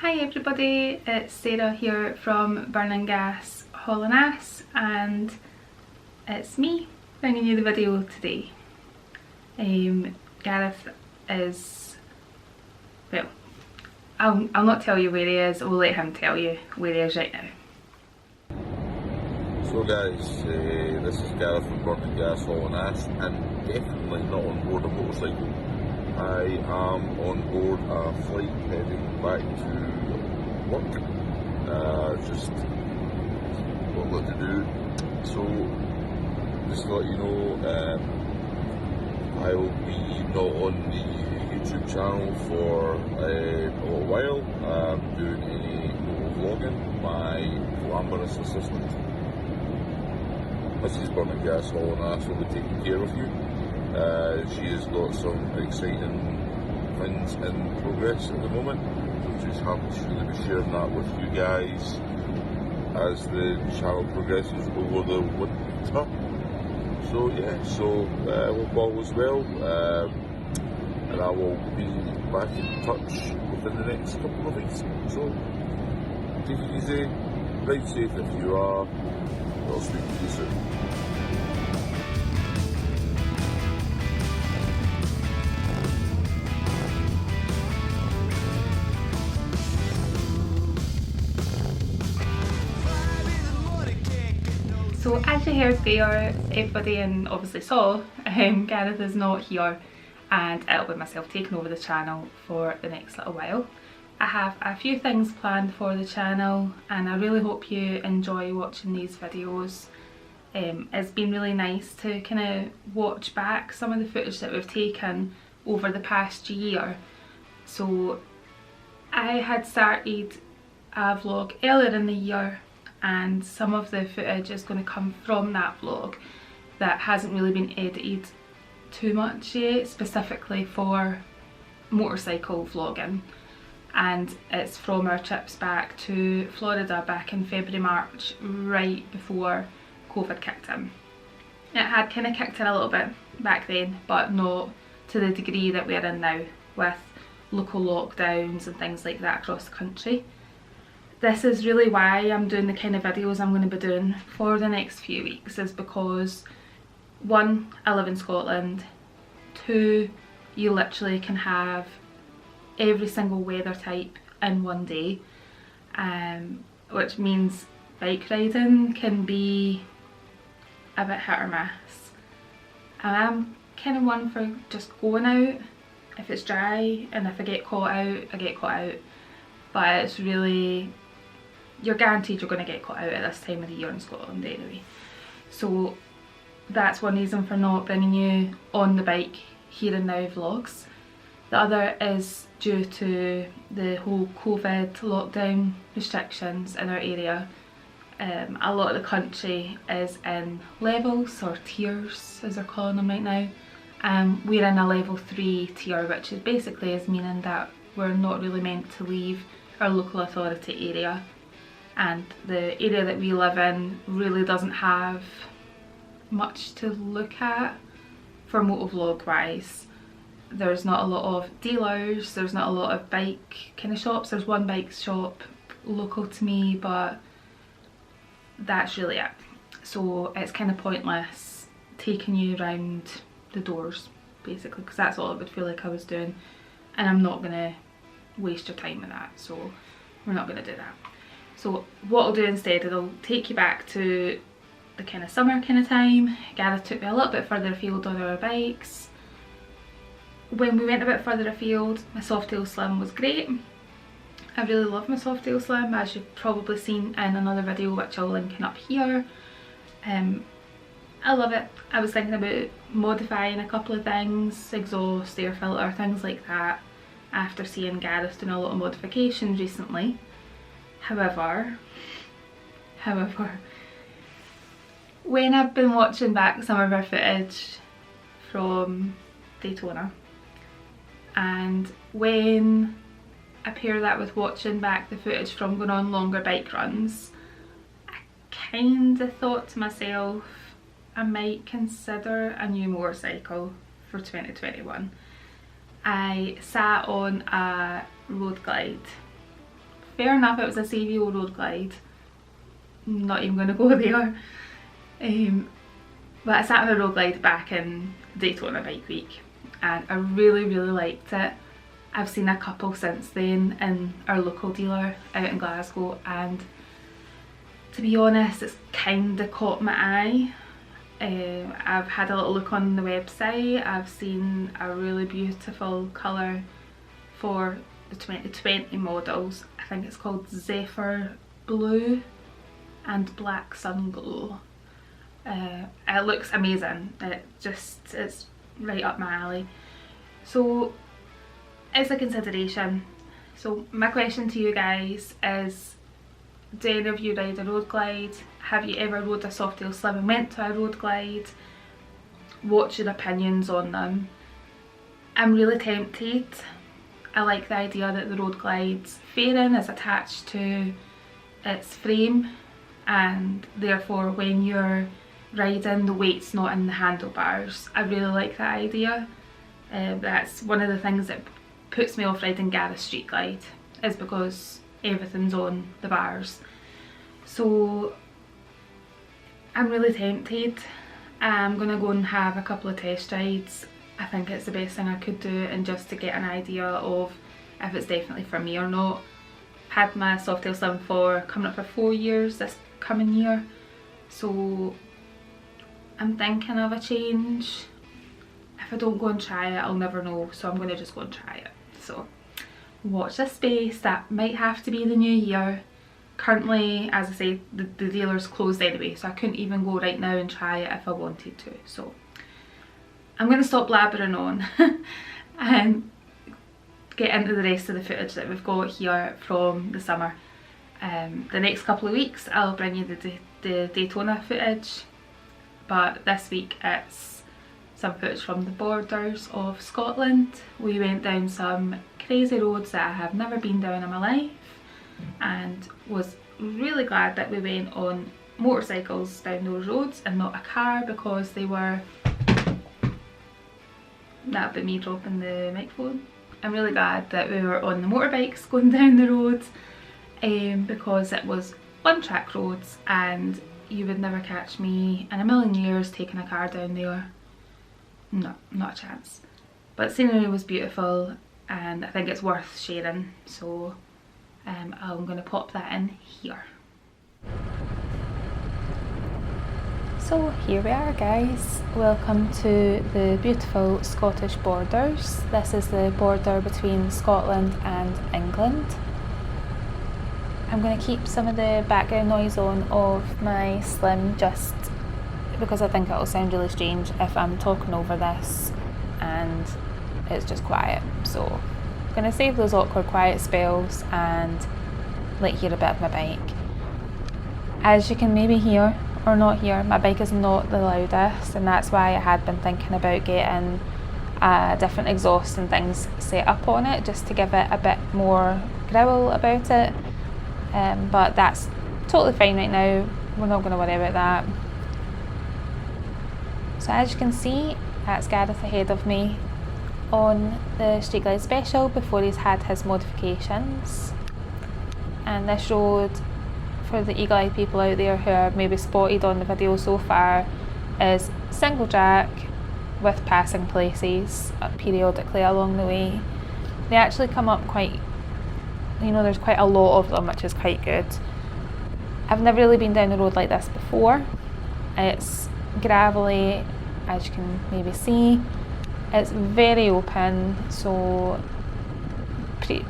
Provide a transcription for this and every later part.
Hi everybody, it's Sarah here from Burning Gas Hauling Ass, and it's me bringing you the video today. Gareth is, well, I'll not tell you where he is, we'll let him tell you where he is right now. So guys, this is Gareth from Burning Gas Hauling Ass, and definitely not on board a motorcycle. I am on board a flight heading back to work. Just what I've got to do. So, just to let you know, I will be not on the YouTube channel for a little while. I'm doing any motovlogging. My glamorous assistant, Mrs. Burning Gas Hauling Ass, will be taking care of you. She has got some exciting things in progress at the moment, so she's happy to really be sharing that with you guys as the channel progresses over the winter. So yeah, hope all is well, and I will be back in touch within the next couple of weeks. So take it easy, ride safe if you are. I'll speak to you soon. So as you heard there, everybody and obviously saw, Gareth is not here, and it'll be myself taking over the channel for the next little while. I have a few things planned for the channel, and I really hope you enjoy watching these videos. It's been really nice to kind of watch back some of the footage that we've taken over the past year. So I had started a vlog earlier in the year, and some of the footage is going to come from that vlog that hasn't really been edited too much yet, specifically for motorcycle vlogging. And it's from our trips back to Florida back in February, March, right before COVID kicked in. It had kind of kicked in a little bit back then, but not to the degree that we're in now, with local lockdowns and things like that across the country. This is really why I'm doing the kind of videos I'm going to be doing for the next few weeks, is because 1, I live in Scotland, 2, you literally can have every single weather type in one day, which means bike riding can be a bit hit or miss. And I'm kind of one for just going out if it's dry, and if I get caught out, I get caught out. But it's really, you're guaranteed you're going to get caught out at this time of the year in Scotland anyway. So that's one reason for not bringing you on the bike here and now vlogs. The other is due to the whole COVID lockdown restrictions in our area. A lot of the country is in levels, or tiers as they're calling them right now. We're in a level 3 tier, which is basically meaning that we're not really meant to leave our local authority area. And the area that we live in really doesn't have much to look at for motovlog wise. There's not a lot of dealers, there's not a lot of bike kind of shops. There's one bike shop local to me, but that's really it. So it's kind of pointless taking you around the doors basically, because that's all it would feel like I was doing, and I'm not going to waste your time with that, so we're not going to do that. So what I'll do instead is I'll take you back to the kind of summer kind of time. Gareth took me a little bit further afield on our bikes. When we went a bit further afield, my Softail Slim was great. I really love my Softail Slim, as you've probably seen in another video which I'll link up here. I love it. I was thinking about modifying a couple of things, exhaust, air filter, things like that, after seeing Gareth doing a lot of modifications recently. However, when I've been watching back some of our footage from Daytona, and when I pair that with watching back the footage from going on longer bike runs, I kind of thought to myself I might consider a new motorcycle for 2021. I sat on a road glide fair enough, it was a CVO road glide. I'm not even going to go there. But I sat on a road glide back in Daytona Bike Week and I really liked it. I've seen a couple since then in our local dealer out in Glasgow, and to be honest, it's kind of caught my eye. I've had a little look on the website. I've seen a really beautiful colour for the 2020 models. I think it's called Zephyr Blue and Black Sun Glow. It looks amazing. It's right up my alley. So it's a consideration. So my question to you guys is, do any of you ride a road glide? Have you ever rode a Softail Slim and went to a road glide? What's your opinions on them? I'm really tempted. I like the idea that the road glide's fairing is attached to its frame, and therefore when you're riding the weight's not in the handlebars. I really like that idea. That's one of the things that puts me off riding Gareth Street Glide, is because everything's on the bars. So I'm really tempted. I'm gonna go and have a couple of test rides. I think it's the best thing I could do, and just to get an idea of if it's definitely for me or not. Had my Softail Slim for coming up for 4 years this coming year, so I'm thinking of a change. If I don't go and try it, I'll never know, so I'm going to just go and try it. So watch this space. That might have to be the new year. Currently, as I say, the dealer's closed anyway, so I couldn't even go right now and try it if I wanted to. So I'm going to stop blabbering on and get into the rest of the footage that we've got here from the summer. The next couple of weeks I'll bring you the Daytona footage, but this week it's some footage from the borders of Scotland. We went down some crazy roads that I have never been down in my life, and was really glad that we went on motorcycles down those roads and not a car, because they were... That'd be me dropping the microphone. I'm really glad that we were on the motorbikes going down the roads, because it was one track roads and you would never catch me in a million years taking a car down there. No, not a chance. But the scenery was beautiful and I think it's worth sharing, so I'm going to pop that in here. So here we are, guys. Welcome to the beautiful Scottish borders. This is the border between Scotland and England. I'm going to keep some of the background noise on of my Slim, just because I think it'll sound really strange if I'm talking over this and it's just quiet. So I'm going to save those awkward quiet spells and let you hear a bit of my bike. As you can maybe hear or not hear, my bike is not the loudest, and that's why I had been thinking about getting a different exhaust and things set up on it, just to give it a bit more growl about it. But that's totally fine right now. We're not going to worry about that. So as you can see, that's Gareth ahead of me on the Street Glide Special before he's had his modifications. And this road, for the eagle-eyed people out there who are maybe spotted on the video so far, is single track with passing places periodically along the way. They actually come up quite, there's quite a lot of them, which is quite good. I've never really been down the road like this before. It's gravelly, as you can maybe see. It's very open, so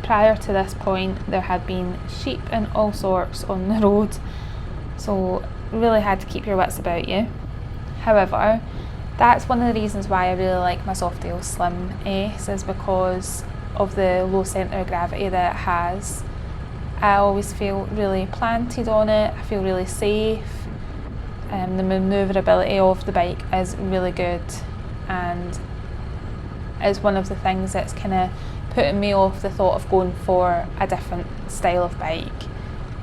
prior to this point there had been sheep and all sorts on the road, so really had to keep your wits about you. However, that's one of the reasons why I really like my Softail Slim S, is because of the low centre of gravity that it has. I always feel really planted on it, I feel really safe. The manoeuvrability of the bike is really good, and is one of the things that's kind of putting me off the thought of going for a different style of bike.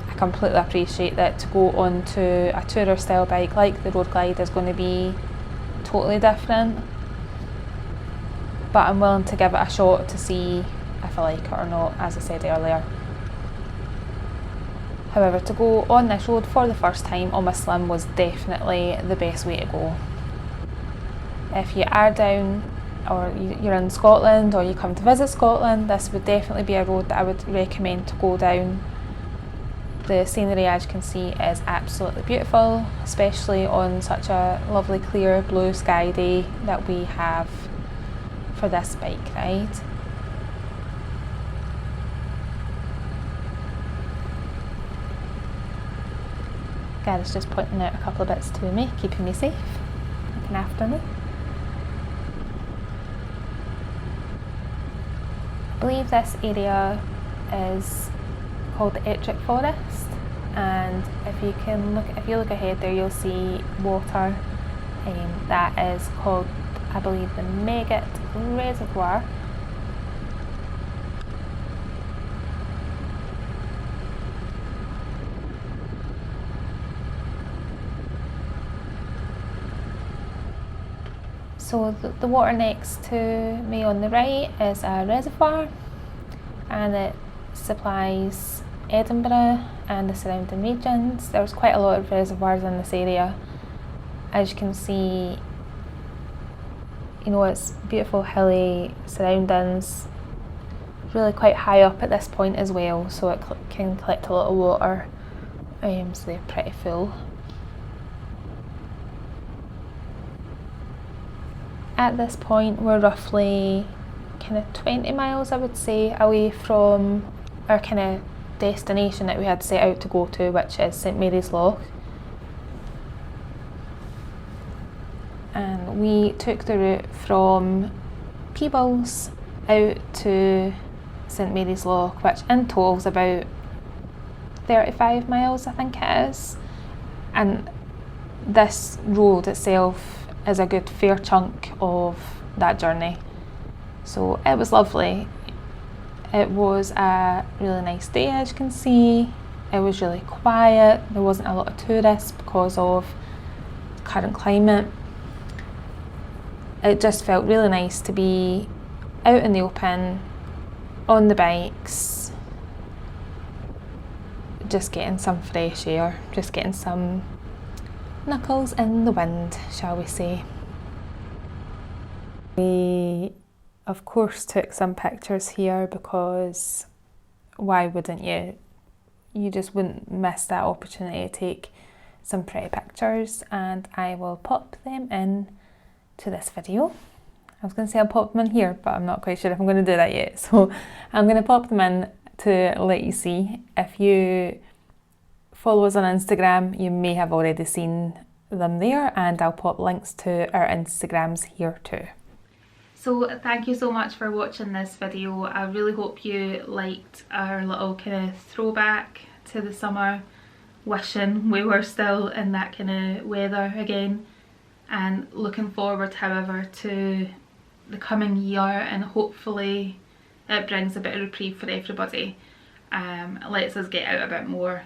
I completely appreciate that to go on to a tourer style bike like the Road Glide is going to be totally different, but I'm willing to give it a shot to see if I like it or not, as I said earlier. However, to go on this road for the first time on my Slim was definitely the best way to go. If you are down, or you're in Scotland, or you come to visit Scotland, this would definitely be a road that I would recommend to go down. The scenery, as you can see, is absolutely beautiful, especially on such a lovely clear blue sky day that we have for this bike ride. Gareth's just pointing out a couple of bits to me, keeping me safe, looking after me. I believe this area is called the Ettrick Forest, and if you look ahead there, you'll see water. That is called, I believe, the Megget Reservoir. So the water next to me on the right is a reservoir, and it supplies Edinburgh and the surrounding regions. There's quite a lot of reservoirs in this area. As you can see, it's beautiful hilly surroundings, really quite high up at this point as well, so it can collect a lot of water, so they're pretty full. At this point we're roughly kind of 20 miles, I would say, away from our kind of destination that we had set out to go to, which is St Mary's Loch. And we took the route from Peebles out to St Mary's Loch, which in total is about 35 miles, I think it is. And this road itself is a good fair chunk of that journey. So it was lovely. It was a really nice day, as you can see. It was really quiet. There wasn't a lot of tourists because of the current climate. It just felt really nice to be out in the open, on the bikes, just getting some fresh air, just getting some knuckles in the wind, shall we say. We of course took some pictures here because why wouldn't you? You just wouldn't miss that opportunity to take some pretty pictures, and I will pop them in to this video. I was going to say I'll pop them in here, but I'm not quite sure if I'm going to do that yet, so I'm going to pop them in to let you see. If you follow us on Instagram, you may have already seen them there, and I'll pop links to our Instagrams here too. So thank you so much for watching this video. I really hope you liked our little kind of throwback to the summer, wishing we were still in that kind of weather again, and looking forward, however, to the coming year, and hopefully it brings a bit of reprieve for everybody. Lets us get out a bit more,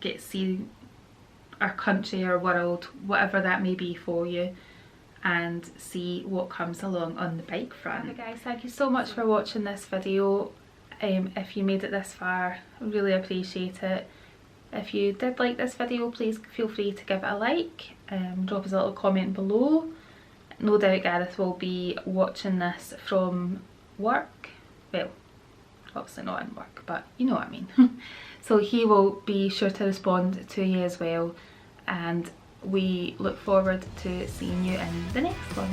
get to see our country, our world, whatever that may be for you, and see what comes along on the bike front. Okay guys, thank you so much for watching this video. If you made it this far, I really appreciate it. If you did like this video, please feel free to give it a like, drop us a little comment below. No doubt Gareth will be watching this from work. Well, obviously not in work, but you know what I mean. So he will be sure to respond to you as well, and we look forward to seeing you in the next one.